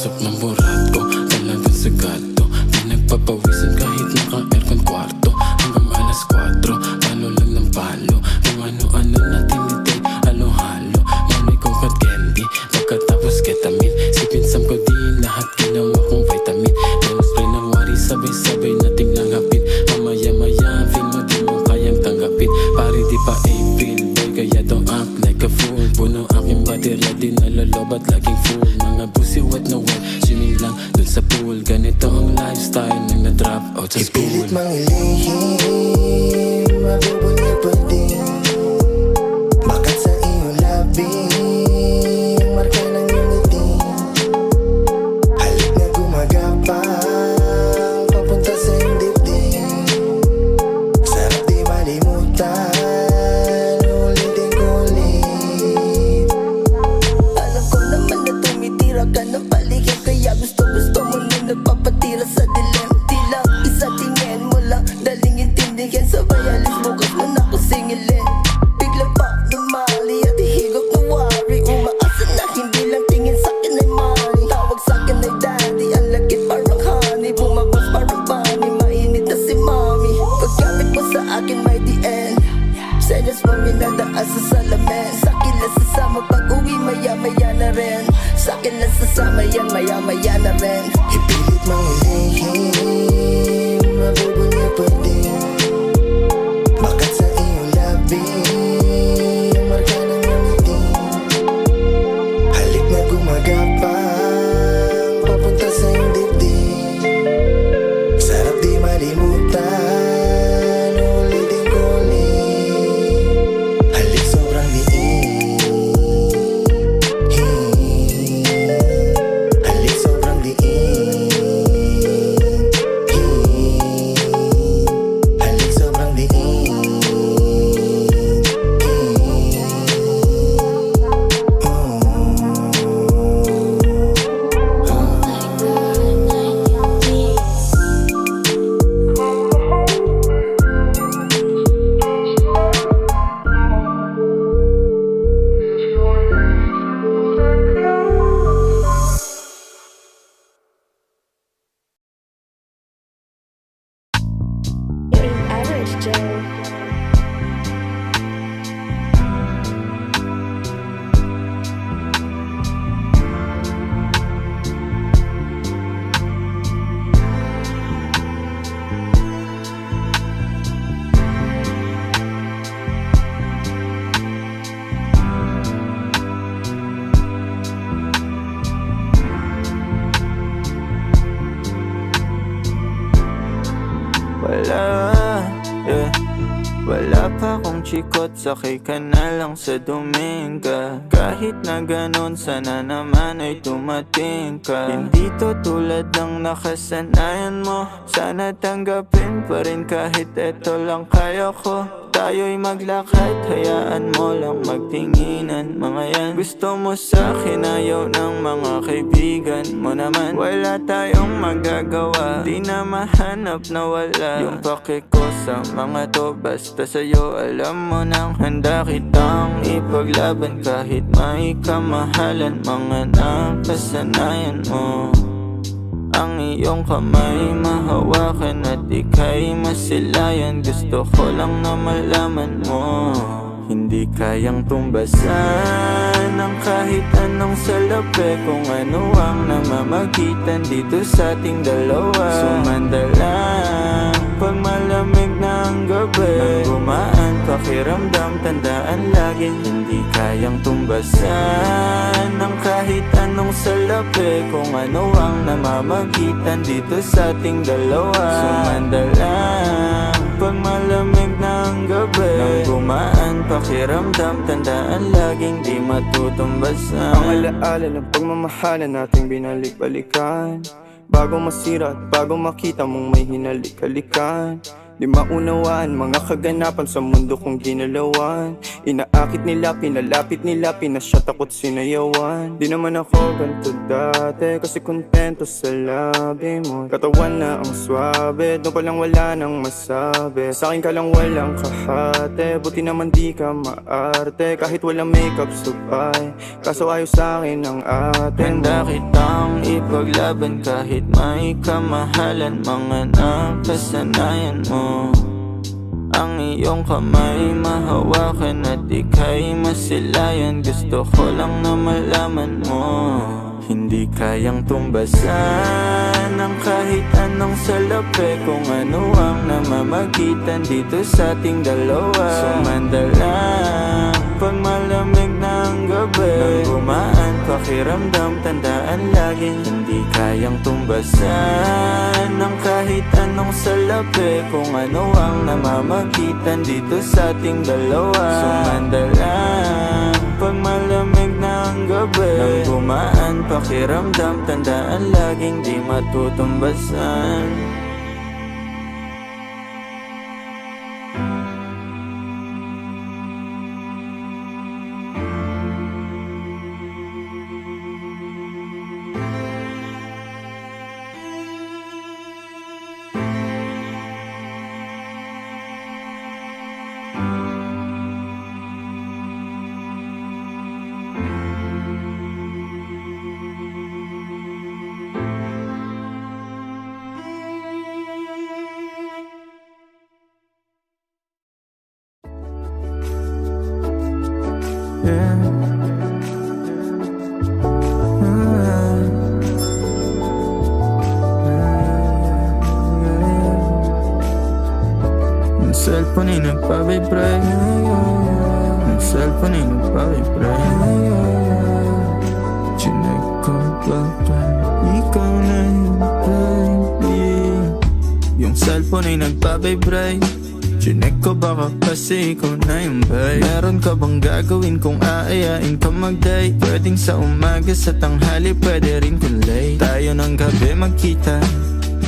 Pasok ng burat ko, talagang sagado. Di nagpapawisan kahit naka-aircon kwarto. Hanggang alas 4, palo lang ng palo. Kung ano-ano natin nitay, halo-halo. Nanay kong kat candy, pagkatapos ketamine. Si pinsam ko di lahat ginawa kong vitamin. Nang spray ng wari, sabay-sabay nating langapin. Mamaya-maya, feel mo di mo kayang tanggapin. Pari di pa April boy, kaya don't act like a fool. Puno aking baterya, di nalolobat laging full. Mga busiwat na wet, swimming lang dun sa pool. Ganito ang lifestyle nang na-drop out sa school. Ipilit mang ilihim, mabubunya pa din. Bakat sa iyong labi, ang marka ng iyong ngiti. Halik na gumagapang, papunta sa iyong dibdib. Sarap di malimutan, ulitin ko ulit. Alam ko naman na tumitira ka ng paligid, kaya gusto mo na nagpapatira sa dilim. Tila isa tingin mo lang, daling intindihin. Sabay alis bukas mo na ko singilin. Bigla pa lumali at higop na wari. Umaasa na hindi lang tingin sa'kin ay money. Tawag sa'kin ay daddy, ang lagkit parang honey. Bumabas parang bunny, mainit na si mommy. Pagkapit mo sa akin may DN, senyas mo minadaan sa salamin. Sa'kin lang sasama pag uwi, maya-maya na rin. Sa'kin lang sasama yan, maya-maya na rin. Ipilit mang ilihim, mabubunya pa din. Bakat sa iyong labi, ang marka ng iyong ngiti. Halik na gumagapang, papunta sa iyong dibdib. Sarap di malimutan, ulitin ko ulit. Halik sobrang liit, halik sobrang liit. Halik sobrang liit. You're an average Joe. Wala pa akong chikot, sakay ka na lang sa Dominga. Kahit na ganon, sana naman ay tumating ka. Hindi to tulad ng nakasanayan mo, sana tanggapin pa rin kahit eto lang kaya ko. Tayo'y maglakad, hayaan mo lang magtinginan. Mga yan, gusto mo sa'kin, ayaw ng mga kaibigan mo naman. Wala tayong magagawa, di na mahanap na wala. Yung pake ko sa mga to, basta sa'yo alam mo nang handa kitang ipaglaban. Kahit may kamahalan, mga nakasanayan mo. Ang iyong kamay mahawakan at ika'y masilayan. Gusto ko lang na malaman mo, hindi kayang tumbasan ng kahit anong salapi. Kung ano ang namamagitan dito sa ating dalawa. Sumanda lang pag malamig na ang gabi. Nang gumaan pakiramdam, tandaan laging hindi kayang tumbasan ng kahit anong salapi. Kung ano ang namamagitan dito sa ating dalawa. Sumanda lang pag malamig na ang gabi. Nang gumaan pakiramdam, tandaan laging di matutumbasan. Ang alaala ng pagmamahalan nating binalik-balikan. Bago masira at bago makita mong may hinalik-halikan. Di maunawaan mga kaganapan sa mundo kong ginalawan. Inaakit nila, pinalapit nila, pinasyat ako't sinayawan. Di naman ako ganito dati, kasi kontento sa labi mo. Katawan na ang swabe, doon palang wala nang masabi. Sa'kin ka lang walang kahate, buti naman di ka maarte. Kahit walang makeup subay, kaso ayos sa'kin ang atin mo. Handa kitang ipaglaban kahit may kamahalan. Mga nakasanayan mo, ang iyong kamay mahawakan at ika'y masilayan. Gusto ko lang na malaman mo, hindi kayang tumbasan ng kahit anong salapi. Kung ano ang namamagitan dito sa ating dalawa. Sumanda lang pag malamig na ang gabi. Nang gumaan pakiramdam, tandaan laging hindi kayang tumbasan ng kahit anong salapi. Kung ano ang namamagitan dito sa ating dalawa. Sumanda lang pag malamig na ang gabi. Nang gumaan pakiramdam, tandaan laging di matutumbasan. Ang cellphone ay nagpa-vibrate. Ang cellphone ay nagpa-vibrate. Chinek ko ba ikaw na yung baby? Yung cellphone ay nagpa-vibrate. Chinek ko baka kasi ikaw na yung babe. Meron ka bang gagawin kung aayain ka mag-date? Pwedeng sa umaga, sa tanghali, pwede rin kung late. Tayo ng gabi magkita,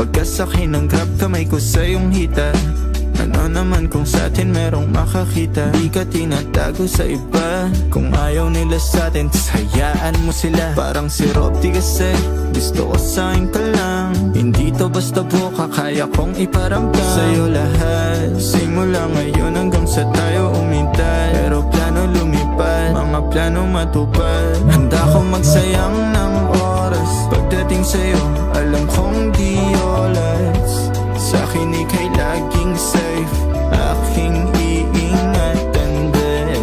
pagkasakay ng grab kamay ko sa iyong hita. Ano naman kung sa atin merong makakita? Di ka tinatago sa iba. Kung ayaw nila sa atin, hayaan mo sila. Parang si Robby kasi gusto ko sa'kin ka lang. Hindi to basta buka, kaya kong iparamdam sa'yo lahat. Simula ngayon hanggang sa tayo umintay. Pero plano lumipad, mga plano matupad. Handa ko magsayang ng oras. Pagdating sa'yo, alam kong di oras. Sa'kin ika'y laging safe, aking iingatan din.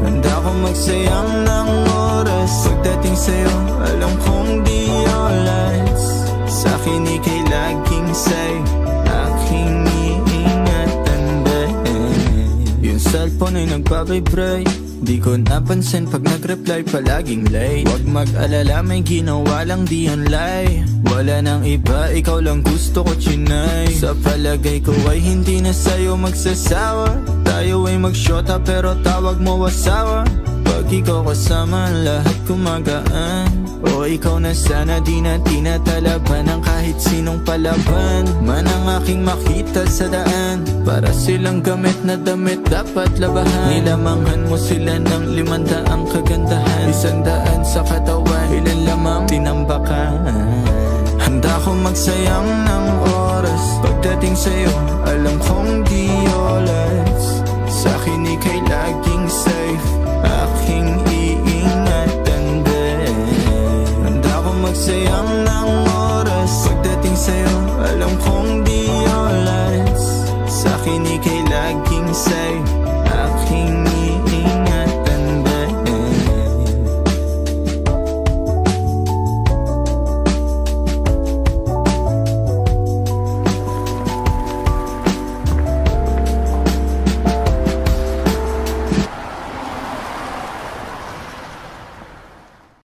Handa ko magsayang ng oras. Pagdating sa'yo, alam kong di oras. Sa'kin ika'y laging safe, aking iingatan din. Yung cellphone ay nagpa-vibrate. Di ko napansin pag nag-reply palaging late. Huwag mag-alala, may ginawa lang di online. Wala nang iba, ikaw lang gusto ko chinay. Sa palagay ko ay hindi na sa'yo magsasawa. Tayo ay magsyota pero tawag mo asawa. Pag ikaw kasama, lahat kumagaan. O ikaw na sana, di na tinatalaban ng kahit sinong palaban man ang aking makita sa daan. Para silang gamit na damit dapat labahan. Nilamanghan mo sila ng 500 kagandahan. 100 sa katawan, ilan lamang tinambakan. Handa ko magsayang ng oras. Pagdating sa'yo, alam kong di oras. Sa'kin ika'y laging safe, aking iingatan din. Handa ko magsayang ng oras. Pagdating sa'yo, alam kong di oras. Sa'kin ika'y laging safe,